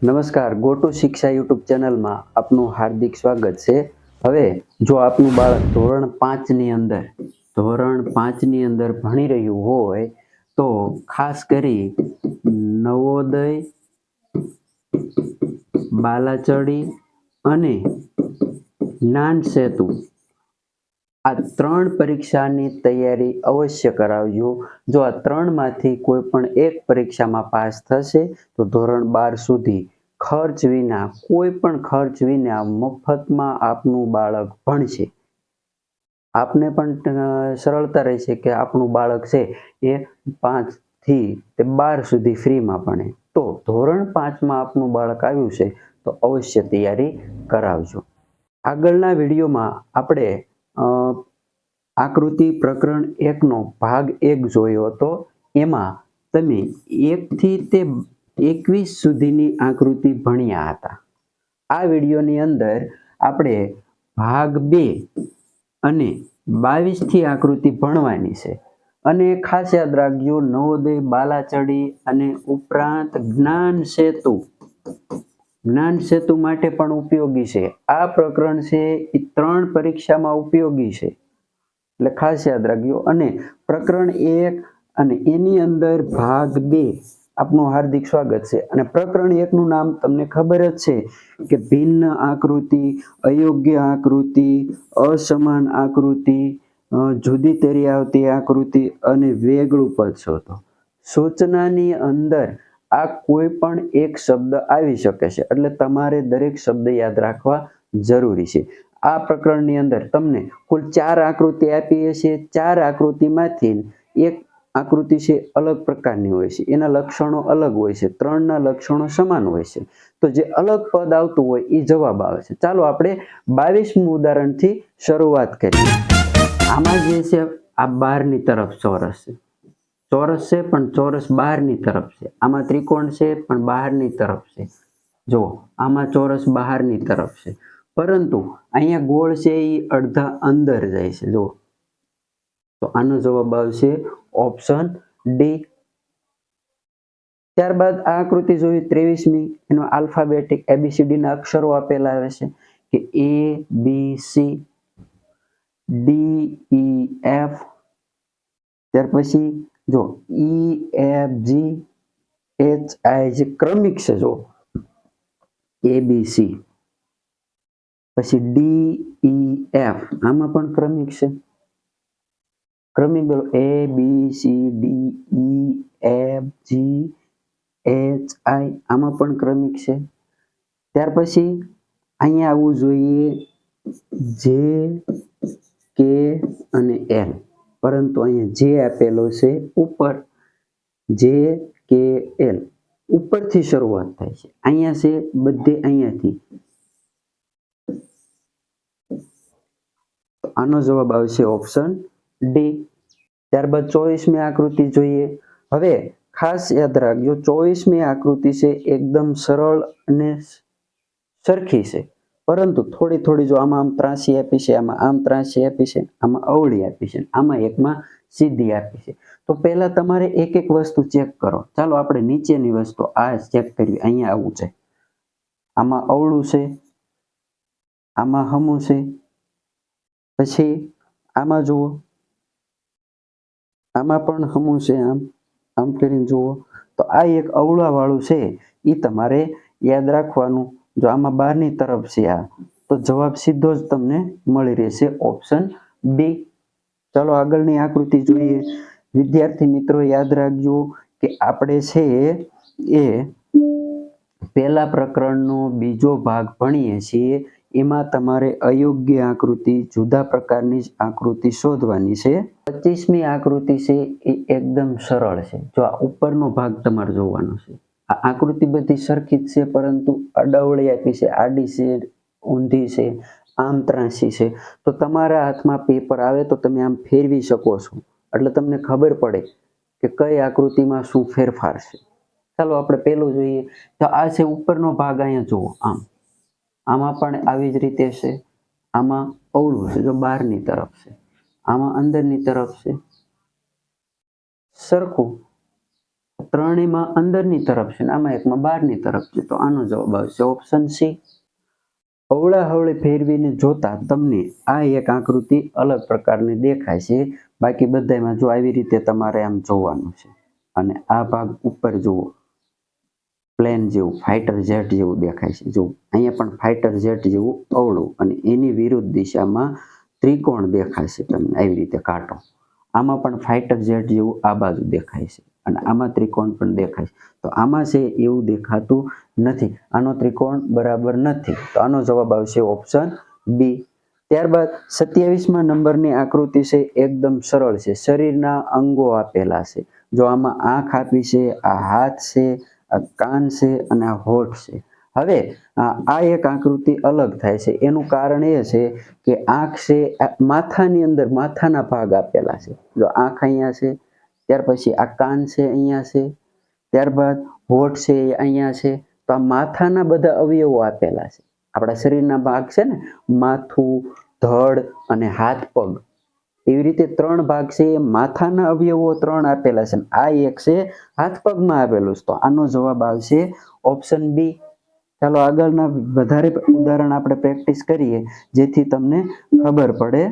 નમસ્કાર, go to શિક્ષા YouTube ચેનલમાં આપનું હાર્દિક સ્વાગત છે। હવે જો આપનું બાળક ધોરણ 5 ની અંદર ભણી રહ્યું હોય તો ખાસ કરી નવોદય, બાલાચડી અને જ્ઞાન સેતુ આ 3 પરીક્ષાની તૈયારી અવશ્ય કરાવજો। જો આ 3માંથી કોઈ પણ એક પરીક્ષામાં પાસ થશે તો ધોરણ 12 સુધી ખર્ચ વિના, કોઈ પણ ખર્ચ વિના મફતમાં આપનું બાળક ભણશે। આપને પણ સરળતા રહેશે કે આપણું બાળક છે એ 5 થી 12 સુધી ફ્રીમાં ભણે। તો ધોરણ 5માં આપનું બાળક આવ્યું છે તો અવશ્ય તૈયારી કરાવજો। આગળના વિડીયોમાં આપણે આકૃતિ પ્રકરણ 1 નો ભાગ 1 જોયો હતો। એમાં તમે 1 થી તે 21 સુધીની આકૃતિ ભણ્યા હતા। આ વિડીયોની અંદર આપણે ભાગ 2 અને 22 થી આકૃતિ ભણવાની છે। અને ખાસ યાદ રાખજો, નવોદય, બાલાચડી અને ઉપરાંત જ્ઞાન સેતુ માટે પણ ઉપયોગી છે। આ પ્રકરણ છે એ 3 પરીક્ષામાં ઉપયોગી છે, એટલે ખાસ યાદ રાખજો। અને પ્રકરણ 1 અને એની અંદર ભાગ 2 આપનું હાર્દિક સ્વાગત છે। અને પ્રકરણ 1 નું નામ તમને ખબર જ છે કે ભિન્ન આકૃતિ, અયોગ્ય આકૃતિ, અસમાન આકૃતિ, જુદી તરી આવતી આકૃતિ અને વેગળું પદ શોધો। સૂચનાની અંદર આ કોઈ પણ એક શબ્દ આવી શકે છે, એટલે તમારે દરેક શબ્દ યાદ રાખવા જરૂરી છે। આ પ્રકરણની અંદર તમને કુલ 4 આકૃતિ આપી હશે। 4 આકૃતિમાંથી એક આકૃતિ છે અલગ પ્રકારની હોય છે, એના લક્ષણો અલગ હોય છે, 3ના લક્ષણો સમાન હોય છે। તો જે અલગ પદ આવતું હોય એ જવાબ આવે છે। ચાલો આપણે 22મું ઉદાહરણથી શરૂઆત કરીએ। આમાં જે છે આ બહારની તરફ ચોરસ છે, પણ ચોરસ બહારની તરફ છે। આમાં ત્રિકોણ છે પણ બહારની તરફ છે। જો આમાં ચોરસ બહારની તરફ છે, પરંતુ અહીંયા ગોળ છે એ અડધા અંદર જાય છે। જો તો આનો જવાબ આવશે ઓપ્શન ડી। ત્યારબાદ આ આકૃતિ જોઈ 23મી, એનો આલ્ફાબેટિક ABCD ના અક્ષરો આપેલા આવે છે કે ABC, DEF, ત્યાર પછી જો EFG, HI જે ક્રમિક છે, જો ABC, પછી DEF આમાં પણ ક્રમિક છે। ક્રમિક બોલો ABCDEFG HI આમાં પણ ક્રમિક છે। ત્યાર પછી અહીંયા આવવું જોઈએ J K અને L, પરંતુ અહીંયા જે આપેલો છે ઉપર, J K L ઉપરથી શરૂઆત થાય છે। અહીંયા છે બધે અહીંયાથી, આનો જવાબ આવશે ઓપ્શન ડી। ત્યારબાદ 24મી આકૃતિ જોઈએ। હવે ખાસ યાદ રાખજો, 24મી આકૃતિ છે એકદમ સરળ અને સરખી છે, પરંતુ થોડી જો આમાં આમ ત્રાસી આપી છે, આમાં આમ ત્રાસી આપી છે, આમાં અવળી આપી છે, આમાં એકમાં સીધી આપી છે। તો પહેલા તમારે એક એક વસ્તુ ચેક કરો। ચાલો આપણે નીચેની વસ્તુ આ ચેક કરવી। અહીંયા આવું છે, આમાં અવળું છે, આમાં હમું છે, પછી આમાં જુઓ, આમાં પણ હમું છે, આમ કરીને જુઓ। તો આ એક અવળા વાળું છે, એ તમારે યાદ રાખવાનું। જો આમાં બહારની તરફ છે આ, તો જવાબ સીધો જ તમને મળી રહેશે ઓપ્શન બી। ચાલો આગળની આકૃતિ જોઈએ। વિદ્યાર્થી મિત્રો યાદ રાખજો કે આપણે છે એ પહેલા પ્રકરણનો બીજો ભાગ ભણીએ છીએ। એમાં તમારે અયોગ્ય આકૃતિ, જુદા પ્રકારની જ આકૃતિ શોધવાની છે। 25મી આકૃતિ છે એ એકદમ સરળ છે। જો આ ઉપરનો ભાગ તમારે જોવાનો છે। આ આકૃતિ બધી સરખી જ છે, પરંતુ અડાવળી આપી છે, આડી છે, ઊંધી છે, આમ ત્રાસી છે। તો તમારા હાથમાં પેપર આવે તો તમે આમ ફેરવી શકો છો, એટલે તમને ખબર પડે કે કઈ આકૃતિમાં શું ફેરફાર છે। ચાલો આપણે પેલું જોઈએ। તો આ છે ઉપરનો ભાગ, અહીંયા જુઓ, આમાં પણ આવી જ રીતે છે। આમાં અવળું છે, જો બહારની તરફ છે, આમાં અંદરની તરફ છે, સરખું ત્રણેયમાં અંદરની તરફ છે, આમાં એકમાં બહારની તરફ છે, તો આનો જવાબ આવશે ઓપ્શન સી. અવળા હવળે ફેરવીને જોતા તમને આ એક આકૃતિ અલગ પ્રકારની દેખાય છે. બાકી બધામાં જો આવી રીતે તમારે આમ જોવાનું છે, અને આ ભાગ ઉપર જુઓ, પ્લેન જેવું ફાઇટર જેટ જેવું દેખાય છે. જો અહીંયા પણ ફાઇટર જેટ જેવું અવળું, અને એની વિરુદ્ધ દિશામાં ત્રિકોણ દેખાશે તમને આવી રીતે કાંટો. આમાં પણ ફાઇટર જેટ જેવું આ બાજુ દેખાય છે, અને આમાં ત્રિકોણ પણ દેખાય છે. તો આમાં છે એવું દેખાતું નથી, આનો ત્રિકોણ બરાબર નથી, તો આનો જવાબ આવશે ઓપ્શન બી. ત્યારબાદ 27મા નંબરની આકૃતિ છે એકદમ સરળ છે. શરીરના અંગો આપેલા છે. જો આમાં આંખ આપી છે, આ હાથ છે, આ કાન છે, અને આ હોઠ છે. હવે આ એક આકૃતિ અલગ થાય છે. એનું કારણ એ છે કે આંખ છે માથાની અંદર, માથાના ભાગ આપેલા છે. જો આંખ અહીંયા છે, ત્યાર પછી આ કાન છે અહીંયા છે, ત્યારબાદ હોઠ છે એ અહીંયા છે. તો આ માથાના બધા અવયવો આપેલા છે. આપણા શરીરના ભાગ છે ને, માથું, ધડ અને હાથ પગ, એવી રીતે 3 ભાગ છે. માથાના અવયવો 3 આપેલા છે. આ એક છે હાથ પગમાં આપેલું છે. તો આનો જવાબ આવશે ઓપ્શન બી. ચાલો આગળના વધારે ઉદાહરણ આપણે પ્રેક્ટિસ કરીએ, જેથી તમને ખબર પડે.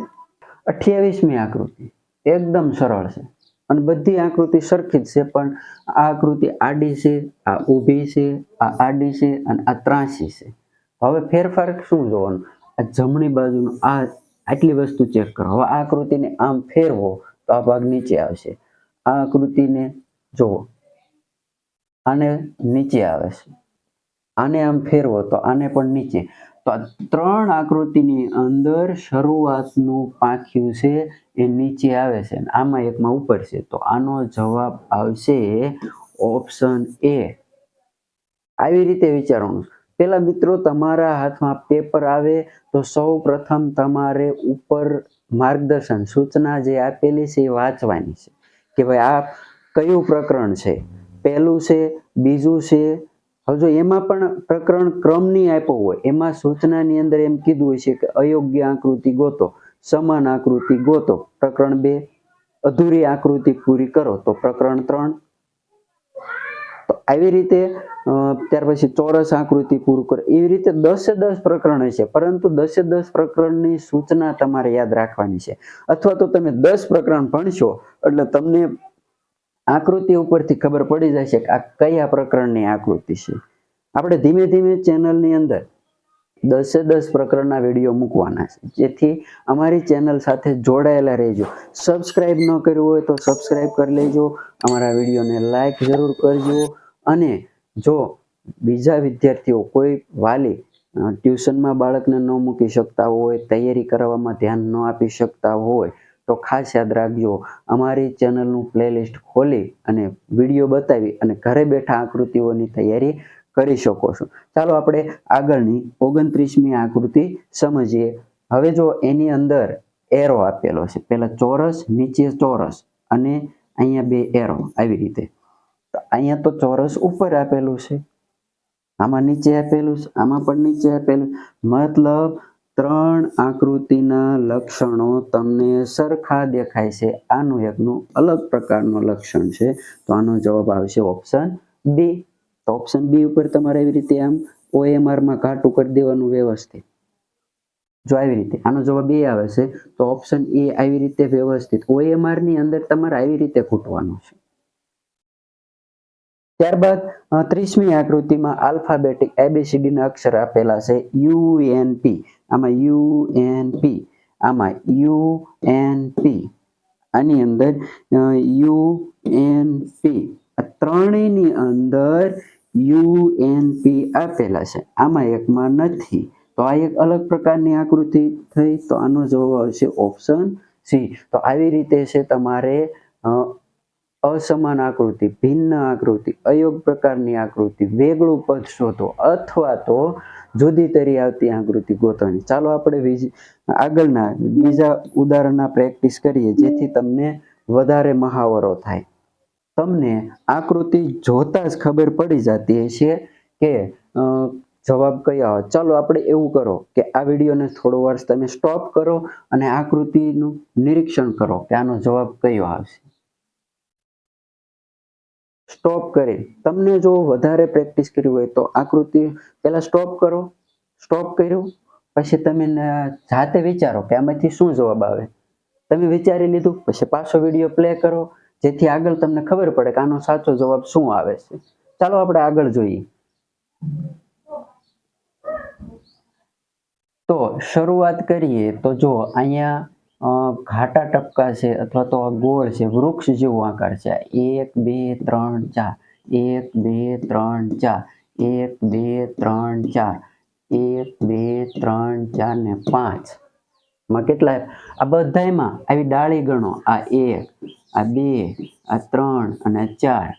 28મી આકૃતિ એકદમ સરળ છે, અને બધી આકૃતિ સરખી જ છે, પણ આ આકૃતિ આડી છે, આ ઊભી છે, આ આડી છે, અને આ ત્રાંસી છે. હવે ફેરફાર શું જોવાનું, આ જમણી બાજુનું આટલી વસ્તુ ચેક કરો. હવે આ આકૃતિને આમ ફેરવો તો આ ભાગ નીચે આવશે. આ આકૃતિને જુઓ, આને નીચે આવે છે, આને આમ ફેરવો તો આને પણ નીચે. તો આ 3 આકૃતિની અંદર શરૂઆતનું પાંખિયું છે એ નીચે આવે છે, અને આમાં એકમાં ઉપર છે. તો આનો જવાબ આવશે ઓપ્શન એ. આવી રીતે વિચારવાનું. પેલા મિત્રો, તમારા હાથમાં પેપર આવે તો સૌ પ્રથમ તમારે ઉપર માર્ગદર્શન સૂચના જે આપેલી છે એ વાંચવાની છે, કે ભાઈ આ કયું પ્રકરણ છે, પહેલું છે, બીજું છે. હવે જો એમાં પણ પ્રકરણ ક્રમની આપ્યો હોય, એમાં સૂચનાની અંદર એમ કીધું હોય છે કે અયોગ્ય આકૃતિ ગોતો, સમાન આકૃતિ ગોતો, પ્રકરણ 2. અધૂરી આકૃતિ પૂરી કરો તો પ્રકરણ 3. તો આવી રીતે ત્યાર પછી ચોરસ આકૃતિ પૂરું કરો. એવી રીતે 10 પ્રકરણ છે, પરંતુ 10 પ્રકરણની સૂચના તમારે યાદ રાખવાની છે. અથવા તો તમે 10 પ્રકરણ ભણશો એટલે તમને આકૃતિ ઉપરથી ખબર પડી જશે કે આ કયા પ્રકરણની આકૃતિ છે. આપણે ધીમે ધીમે ચેનલની અંદર 10 પ્રકરણના વિડીયો મૂકવાના છે, જેથી અમારી ચેનલ સાથે જોડાયેલા રહેજો. સબસ્ક્રાઇબ ન કર્યું હોય તો સબસ્ક્રાઇબ કરી લેજો, અમારા વિડીયોને લાઈક જરૂર કરજો. અને જો બીજા વિદ્યાર્થીઓ, કોઈ વાલી ટ્યુશનમાં બાળકને ન મૂકી શકતા હોય, તૈયારી કરવામાં ધ્યાન ન આપી શકતા હોય, તો ખાસ યાદ રાખજો, અમારી ચેનલનું પ્લેલિસ્ટ ખોલી અને વિડીયો બતાવી અને ઘરે બેઠા આકૃતિઓની તૈયારી કરી શકો છો. ચાલો આપણે આગળની 29મી આકૃતિ સમજીએ. હવે જો એની અંદર એરો આપેલો છે, પહેલા ચોરસ, નીચે ચોરસ, અને અહીંયા 2 એરો આવી રીતે. તો અહીંયા તો ચોરસ ઉપર આપેલું છે, આમાં નીચે આપેલું છે, આમાં પણ નીચે આપેલું. મતલબ 3 આકૃતિના લક્ષણો તમને સરખા દેખાય છે. આનું એકનું અલગ પ્રકારનું લક્ષણ છે. તો આનો જવાબ આવશે ઓપ્શન બી. તો ઓપ્શન બી ઉપર તમારે એવી રીતે આમ OMR-માં ઘાટું કરી દેવાનું વ્યવસ્થિત. જો આવી રીતે આનો જવાબ એ આવે છે, તો ઓપ્શન એ આવી રીતે વ્યવસ્થિત OMR-ની અંદર તમારે આવી રીતે ખૂટવાનું છે. ત્યારબાદ 30મી આકૃતિમાં આલ્ફાબેટિક ABCD ના અક્ષર આપેલા છે. UNP, આમાં UNP, આમાં UNP, આની અંદર UNP. આ ત્રણેયની અંદર UNP આપેલા છે, આમાં એકમાં નથી. તો આ એક અલગ પ્રકારની આકૃતિ થઈ. તો આનો જવાબ આવશે ઓપ્શન સી. તો આવી રીતે છે તમારે અસમાન આકૃતિ, ભિન્ન આકૃતિ, અયોગ્ય પ્રકારની આકૃતિ, વેગળું પદ શોધો, અથવા તો જુદી તરી આવતી આકૃતિ ગોતવાની. ચાલો આપણે આગળના બીજા ઉદાહરણના પ્રેક્ટિસ કરીએ, જેથી તમને વધારે મહાવરો થાય. તમને આકૃતિ જોતા જ ખબર પડી જતી છે કે જવાબ કયો આવે. ચાલો આપણે એવું કરો કે આ વિડીયોને થોડો વાર તમે સ્ટોપ કરો અને આકૃતિનું નિરીક્ષણ કરો કે આનો જવાબ કયો આવશે. સ્ટોપ કરી તમને જો વધારે પ્રેક્ટિસ કરવી હોય તો આકૃતિ પહેલા સ્ટોપ કરો. સ્ટોપ કર્યું પછી તમે જાતે વિચારો કે આમાંથી શું જવાબ આવે. તમે વિચારી લીધું પછી પાછો વિડીયો પ્લે કરો, જેથી આગળ તમને ખબર પડે કે આનો સાચો જવાબ શું આવે છે. ચાલો આપણે આગળ જોઈએ. તો શરૂઆત કરીએ તો જો અહીંયા ઘાટા ટપકા છે અથવા તો ગોળ છે, વૃક્ષ જેવો આકાર છે. 1 2 3 4, 1 2 3 4, 1 2 3 4, 1 2 3 4 ને 5 માં કેટલા? આ બધાયમાં આવી ડાળી ગણો. આ 1, આ 2, આ 3 અને 4.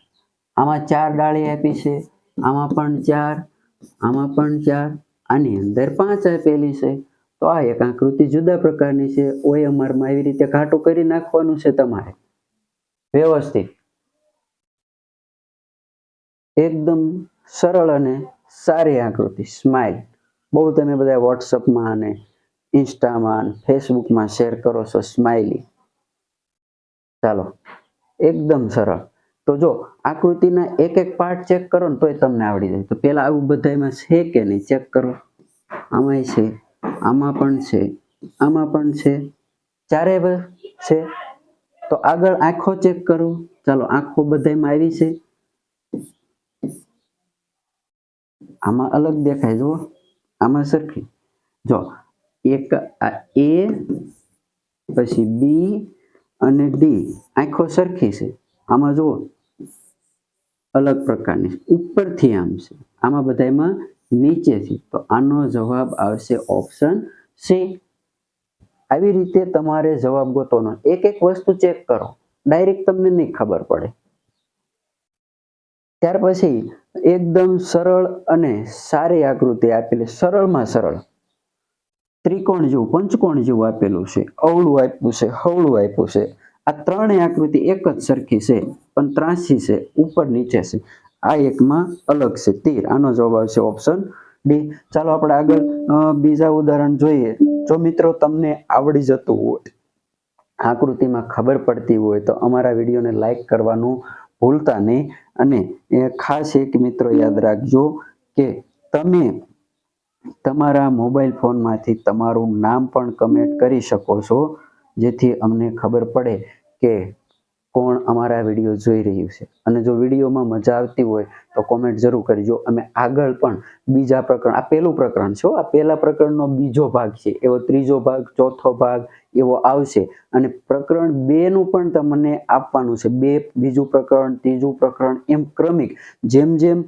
આમાં 4 ડાળી આપી છે, આમાં પણ 4, આમાં પણ 4, આની અંદર 5 આપેલી છે. તો આ એક આકૃતિ જુદા પ્રકારની છે. OMRમાં આવી રીતે ઘાટું કરી નાખવાનું છે તમારે વ્યવસ્થિત. એકદમ સરળ અને સારી આકૃતિ સ્માઇલ. બહુ તમે બધા વોટ્સઅપમાં અને ઇન્સ્ટામાં ફેસબુકમાં શેર કરો છો સ્માઇલી. ચાલો એકદમ સરળ. તો જો આકૃતિના એક એક પાર્ટ ચેક કરો ને તોય તમને આવડી જાય. તો પેલા આવું બધામાં છે કે નહીં ચેક કરો. આમાંય છે, આમાં પણ છે, આમાં પણ છે, ચારે છે. તો આગળ આંખો ચેક કરો. ચાલો આંખો બધામાં આવી છે. આમાં અલગ દેખાય જુઓ, આમાં સરખી. જો એક આ A પછી B અને D આંખો સરખી છે. આમાં જુઓ અલગ પ્રકારની ઉપરથી આમ છે, આમાં બધામાં નીચેથી. તો આનો જવાબ આવશે ઓપ્શન સી. આવી રીતે તમારે જવાબ ગોતવાનો. એક એક વસ્તુ ચેક કરો, ડાયરેક્ટ તમને નહીં ખબર પડે. ત્યાર પછી એકદમ સરળ અને સારી આકૃતિ આપેલી, સરળમાં સરળ ત્રિકોણ જેવું, પંચકોણ જેવું આપેલું છે. અવળું આપ્યું છે, હવળું આપ્યું છે. આ ત્રણેય આકૃતિ એક જ સરખી છે પણ ત્રાસી છે, ઉપર નીચે છે. આ એકમાં અલગ છે તીર. આનો જવાબ આવશે ઓપ્શન ડી. ચાલો આપણે આગળ બીજા ઉદાહરણ જોઈએ. જો મિત્રો તમને આવડી જતું હોય, આકૃતિમાં ખબર પડતી હોય તો અમારા વિડીયોને લાઈક કરવાનું ભૂલતા નહીં. અને ખાસ એક મિત્રો યાદ રાખજો કે તમે તમારા મોબાઈલ ફોનમાંથી તમારું નામ પણ કમેન્ટ કરી શકો છો, જેથી અમને ખબર પડે કે કોણ અમારા વિડીયો જોઈ રહ્યું છે. અને જો વિડીયોમાં મજા આવતી હોય તો કોમેન્ટ જરૂર કરજો. અમે આગળ પણ બીજા પ્રકરણ, આ પહેલું પ્રકરણ છે, આ પહેલા પ્રકરણનો બીજો ભાગ છે, એવો ત્રીજો ભાગ, ચોથો ભાગ એવો આવશે. અને પ્રકરણ 2 નું પણ તમને આપવાનું છે. બીજું પ્રકરણ, ત્રીજું પ્રકરણ, એમ ક્રમિક જેમ જેમ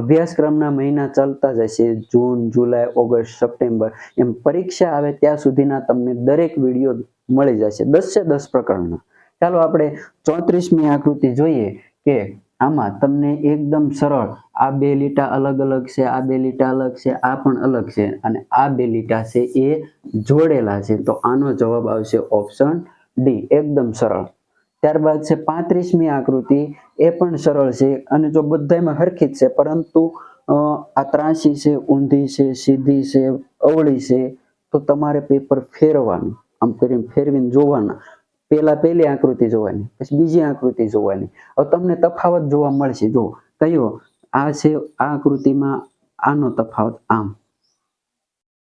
અભ્યાસક્રમના મહિના ચાલતા જશે, જૂન, જુલાઈ, ઓગસ્ટ, સપ્ટેમ્બર, એમ પરીક્ષા આવે ત્યાં સુધીના તમને દરેક વિડીયો મળી જશે 10 પ્રકરણના. ચાલો આપણે 34મી આકૃતિ જોઈએ કે આમાં તમને એકદમ સરળ આ 2 લીટા અલગ અલગ છે, આ 2 લીટા અલગ છે, આ પણ અલગ છે અને આ 2 લીટા છે એ જોડેલા છે. તો આનો જવાબ આવશે ઓપ્શન ડી. એકદમ સરળ. ત્યારબાદ છે 35મી આકૃતિ. એ પણ સરળ છે અને જો બધામાં હરખી જ છે, પરંતુ આ ત્રાસી છે, ઊંધી છે, સીધી છે, અવળી છે. તો તમારે પેપર ફેરવવાનું, આમ કરીને ફેરવીને જોવાના. પહેલી આકૃતિ જોવાની, પછી બીજી આકૃતિ જોવાની. હવે તમને તફાવત જોવા મળશે. જો કયો આ છે, આ આકૃતિમાં આનો તફાવત આમ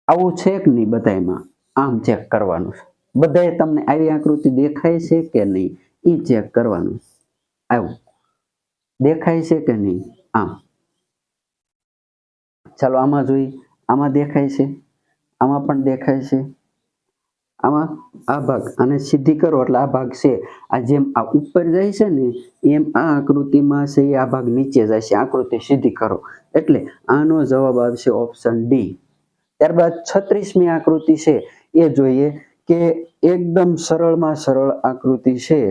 આવું છે કે નહીં, બધામાં આમ ચેક કરવાનું છે. બધાએ તમને આવી આકૃતિ દેખાય છે કે નહીં એ ચેક કરવાનું. આવું દેખાય છે કે નહીં, આમ. ચાલો આમાં જોઈ. આમાં દેખાય છે, આમાં પણ દેખાય છે. આમાં આ ભાગ આને સીધી કરો એટલે આ ભાગ છે, આ જેમ આ ઉપર જાય છે ને એમ આ આકૃતિમાં છે આ ભાગ નીચે જાય છે. આકૃતિ સીધી કરો એટલે આનો જવાબ આવશે ઓપ્શન ડી. ત્યારબાદ 36મી આકૃતિ છે એ જોઈએ કે એકદમ સરળમાં સરળ આકૃતિ છે.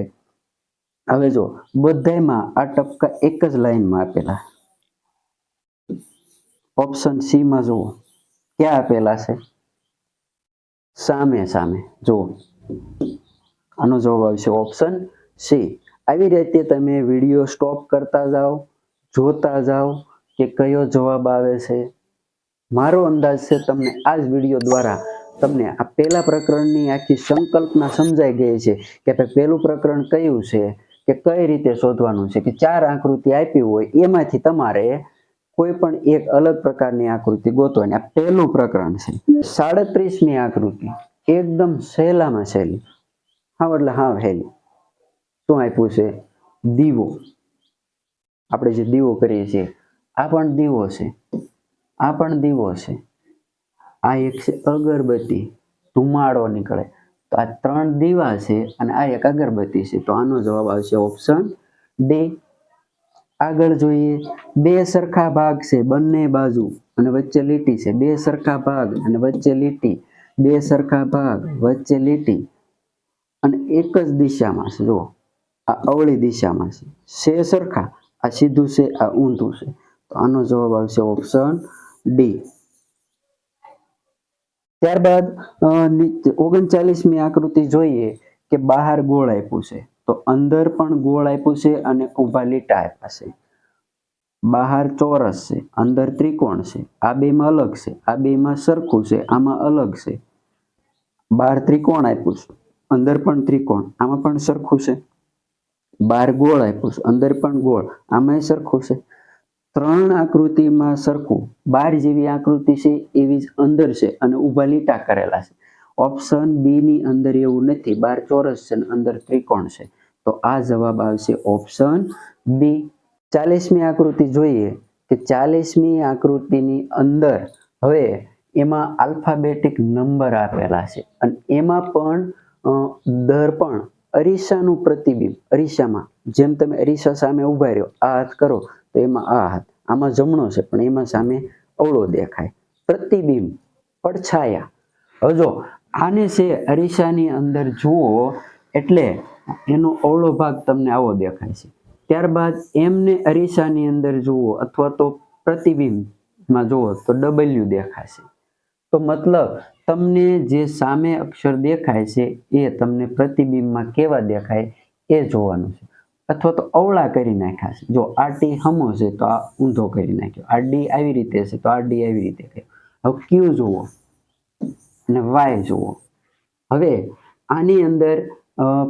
હવે જો બધામાં આ ટપકા એક જ લાઈનમાં આપેલા. ઓપ્શન સી માં જુઓ ક્યાં આપેલા છે, સામે સામે જુઓ. આનો જવાબ આવશે ઓપ્શન સી. આવી રીતે તમે વિડીયો સ્ટોપ કરતા જાઓ, જોતા જાઓ કે કયો જવાબ આવે છે. મારો અંદાજ છે તમને આ જ વિડીયો દ્વારા તમને આ પહેલા પ્રકરણની આખી સંકલ્પના સમજાઈ ગઈ છે કે ભાઈ પહેલું પ્રકરણ કયું છે, કે કે કઈ રીતે શોધવાનું છે કે 4 આકૃતિ આપી હોય એમાંથી તમારે કોઈ પણ એક અલગ પ્રકારની આકૃતિ ગોતવાની. આ પહેલું પ્રકરણ છે. 37મી આકૃતિ એકદમ સહેલામાં સહેલી, હા એટલે હા હેલી. શું આપ્યું છે? દીવો. આપણે જે દીવો કરીએ છીએ આ પણ દીવો છે, આ પણ દીવો છે, આ એક છે અગરબત્તી, ધુમાડો નીકળે. તો આ 3 દીવા છે અને આ એક અગરબત્તી છે. તો આનો જવાબ આવશે ઓપ્શન ડી. આગળ જોઈએ, 2 સરખા ભાગ છે, બંને બાજુ અને વચ્ચે લીટી છે. 2 સરખા ભાગ અને વચ્ચે લીટી, 2 સરખા ભાગ વચ્ચે લીટી અને એક જ દિશામાં છે. જુઓ આ અવળી દિશામાં છે સરખા, આ સીધું છે, આ ઊંધું છે. તો આનો જવાબ આવશે ઓપ્શન ડી. ત્યારબાદ 39મી આકૃતિ જોઈએ કે બહાર ગોળ આપ્યું છે, તો અંદર પણ ગોળ આપ્યું છે અને ઊભા લીટા આપ્યા છે. બહાર ચોરસ છે, અંદર ત્રિકોણ છે. આ બેમાં અલગ છે, આ બેમાં સરખું છે, આમાં અલગ છે. બહાર ત્રિકોણ આપ્યું છે, અંદર પણ ત્રિકોણ, આમાં પણ સરખું છે. બહાર ગોળ આપ્યું છે, અંદર પણ ગોળ, આમાંય સરખું છે. 3 આકૃતિમાં સરખું. 12 જેવી આકૃતિ છે એવી જ અંદર છે અને ઊભા લીટા કરેલા છે. ઓપ્શન બી ની અંદર એવું નથી. બહાર ચોરસ છે અને અંદર ત્રિકોણ છે. તો આ જવાબ આવશે ઓપ્શન બી. 40મી આકૃતિ જોઈએ કે 40મી આકૃતિની અંદર હવે એમાં આલ્ફાબેટિક નંબર આપેલા છે અને એમાં પણ દર્પણ અરીસાનું પ્રતિબિંબ, અરીસામાં જેમ તમે અરીસા સામે ઉભા રહ્યો, આ હાથ કરો તો એમાં આ હાથ, આમાં જમણો છે પણ એમાં સામે અવળો દેખાય. પ્રતિબિંબ, પડછાયા. હવે જો આને છે અરીસાની અંદર જુઓ એટલે એનો અવળો ભાગ તમને આવો દેખાય છે. ત્યારબાદ એમને અરીસાની અંદર જુઓ અથવા તો પ્રતિબિંબમાં જુઓ તો W દેખાશે. તો મતલબ તમને જે સામે અક્ષર દેખાય છે એ તમને પ્રતિબિંબમાં કેવા દેખાય એ જોવાનું છે. અથવા તો અવળા કરી નાખ્યા છે. જો આ ટી હમો છે તો આ ઊંધો કરી નાખ્યો, આ ડી આવી રીતે છે તો આ ડી આવી રીતે કર્યો. હવે ક્યુ જુઓ અને વાય જુઓ. હવે આની અંદર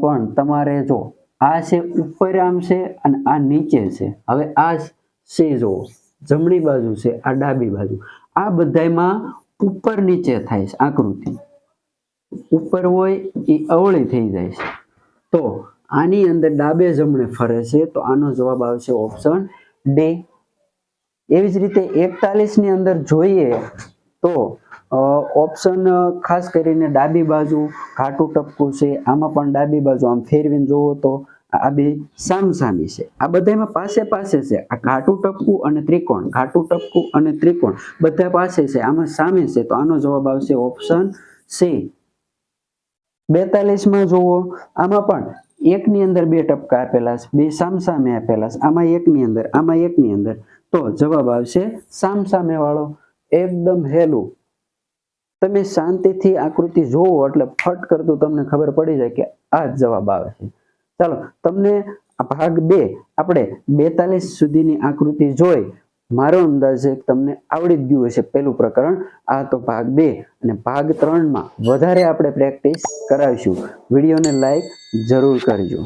પણ તમારે જો આ છે ઉપર આમ છે અને આ નીચે છે. હવે આ છે જુઓ જમણી બાજુ છે, આ ડાબી બાજુ. આ બધામાં ઉપર નીચે થાય છે. આકૃતિ ઉપર હોય એ અવળી થઈ જાય છે. તો આની અંદર ડાબે જમણે ફરે છે. તો આનો જવાબ આવશે ઓપ્શન ડી. એવી જ રીતે 41ની અંદર જોઈએ તો ઓપ્શન ખાસ કરીને ડાબી બાજુ ઘાટું ટપકું છે. આમાં પણ ડાબી બાજુ આમ ફેરવીને જોવો તો આ બે સામસામી છે. આ બધામાં પાસે પાસે છે. આ ઘાટું ટપકું અને ત્રિકોણ, ઘાટું ટપકું અને ત્રિકોણ બધા પાસે છે, આમાં સામે છે. તો આનો જવાબ આવશે ઓપ્શન સી. 42માં જુઓ, આમાં પણ એકની અંદર 2 ટપકા આપેલા છે, 2 સામસામે આપેલા છે. આમાં એકની અંદર, આમાં એકની અંદર. તો જવાબ આવશે સામસામે વાળો. એકદમ હેલું. તમે શાંતિથી આકૃતિ જોવો એટલે ફટ કરતું તમને ખબર પડી જાય કે આ જ જવાબ આવે છે. ચાલો તમને ભાગ 2 આપણે 42 સુધીની આકૃતિ જોઈ. મારો અંદાજ છે કે તમને આવડી જ ગયું હશે પહેલું પ્રકરણ. આ તો ભાગ 2 અને ભાગ 3માં વધારે આપણે પ્રેક્ટિસ કરાવીશું. વિડીયોને લાઈક જરૂર કરજો.